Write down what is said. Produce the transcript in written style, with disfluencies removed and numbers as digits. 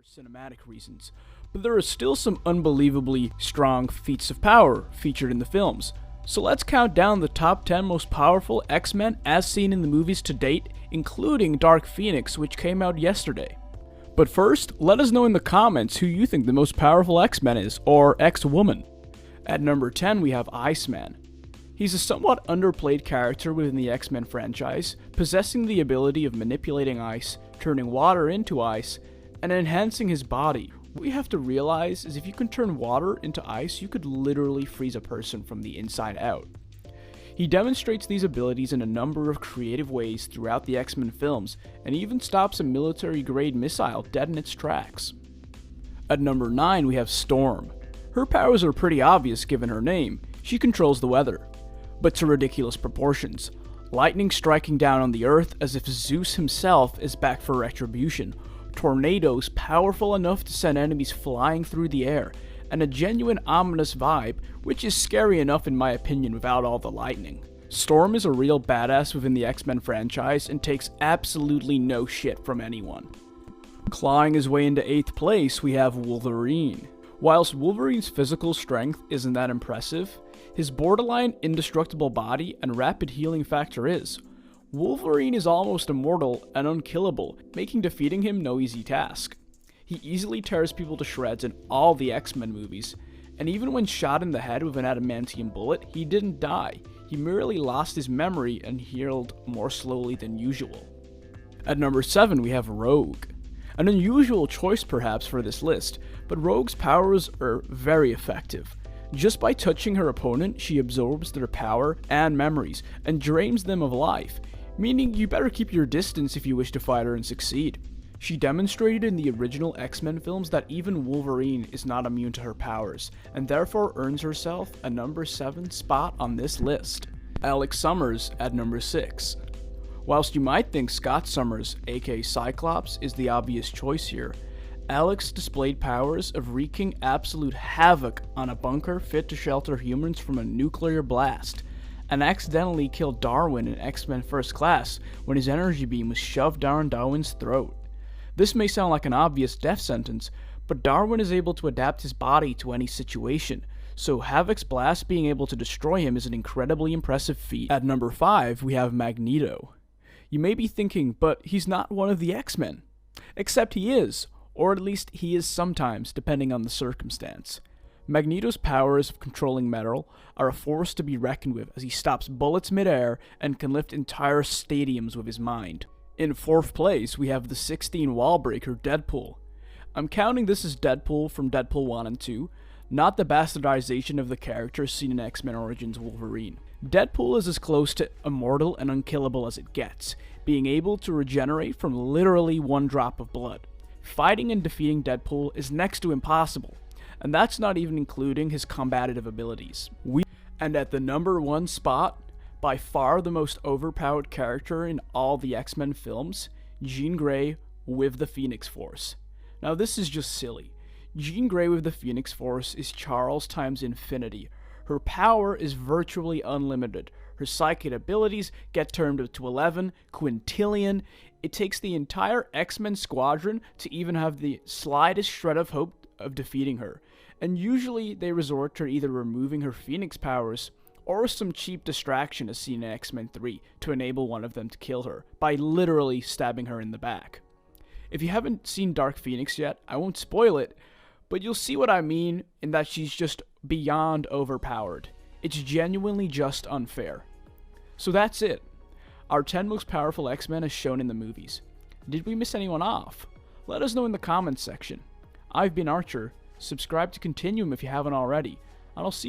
for cinematic reasons, but there are still some unbelievably strong feats of power featured in the films. So let's count down the top 10 most powerful X-Men as seen in the movies to date, including Dark Phoenix, which came out yesterday. But first, let us know in the comments who you think the most powerful X-Men is, or X-Woman. At number 10 we have Iceman. He's a somewhat underplayed character within the X-Men franchise, possessing the ability of manipulating ice, turning water into ice, and enhancing his body. What you have to realize is if you can turn water into ice, you could literally freeze a person from the inside out. He demonstrates these abilities in a number of creative ways throughout the X-Men films, and even stops a military-grade missile dead in its tracks. At number 9 we have Storm. Her powers are pretty obvious given her name. She controls the weather, but to ridiculous proportions. Lightning striking down on the Earth as if Zeus himself is back for retribution, tornadoes powerful enough to send enemies flying through the air, and a genuine ominous vibe, which is scary enough in my opinion without all the lightning. Storm is a real badass within the X-Men franchise and takes absolutely no shit from anyone. Clawing his way into 8th place, we have Wolverine. Whilst Wolverine's physical strength isn't that impressive, his borderline indestructible body and rapid healing factor is. Wolverine is almost immortal and unkillable, making defeating him no easy task. He easily tears people to shreds in all the X-Men movies, and even when shot in the head with an adamantium bullet, he didn't die. He merely lost his memory and healed more slowly than usual. At number 7 we have Rogue. An unusual choice perhaps for this list, but Rogue's powers are very effective. Just by touching her opponent, she absorbs their power and memories, and drains them of life, meaning you better keep your distance if you wish to fight her and succeed. She demonstrated in the original X-Men films that even Wolverine is not immune to her powers, and therefore earns herself a number 7 spot on this list. Alex Summers at number 6. Whilst you might think Scott Summers, aka Cyclops, is the obvious choice here, Alex displayed powers of wreaking absolute havoc on a bunker fit to shelter humans from a nuclear blast, and accidentally killed Darwin in X-Men First Class when his energy beam was shoved down Darwin's throat. This may sound like an obvious death sentence, but Darwin is able to adapt his body to any situation, so Havoc's blast being able to destroy him is an incredibly impressive feat. At number 5 we have Magneto. You may be thinking, but he's not one of the X-Men. Except he is. Or at least he is sometimes, depending on the circumstance. Magneto's powers of controlling metal are a force to be reckoned with as he stops bullets midair and can lift entire stadiums with his mind. In 4th place, we have the 16 wall-breaker Deadpool. I'm counting this as Deadpool from Deadpool 1 and 2, not the bastardization of the character seen in X-Men Origins Wolverine. Deadpool is as close to immortal and unkillable as it gets, being able to regenerate from literally one drop of blood. Fighting and defeating Deadpool is next to impossible, and that's not even including his combative abilities. And at the number 1 spot, by far the most overpowered character in all the X-Men films, Jean Grey with the Phoenix Force. Now this is just silly. Jean Grey with the Phoenix Force is Charles times infinity. Her power is virtually unlimited. Her psychic abilities get turned up to 11, quintillion. It takes the entire X-Men squadron to even have the slightest shred of hope of defeating her. And usually they resort to either removing her Phoenix powers or some cheap distraction as seen in X-Men 3 to enable one of them to kill her by literally stabbing her in the back. If you haven't seen Dark Phoenix yet, I won't spoil it, but you'll see what I mean in that she's just beyond overpowered. It's genuinely just unfair. So that's it. Our 10 most powerful X-Men as shown in the movies. Did we miss anyone off? Let us know in the comments section. I've been Archer. Subscribe to Continuum if you haven't already, and I'll see you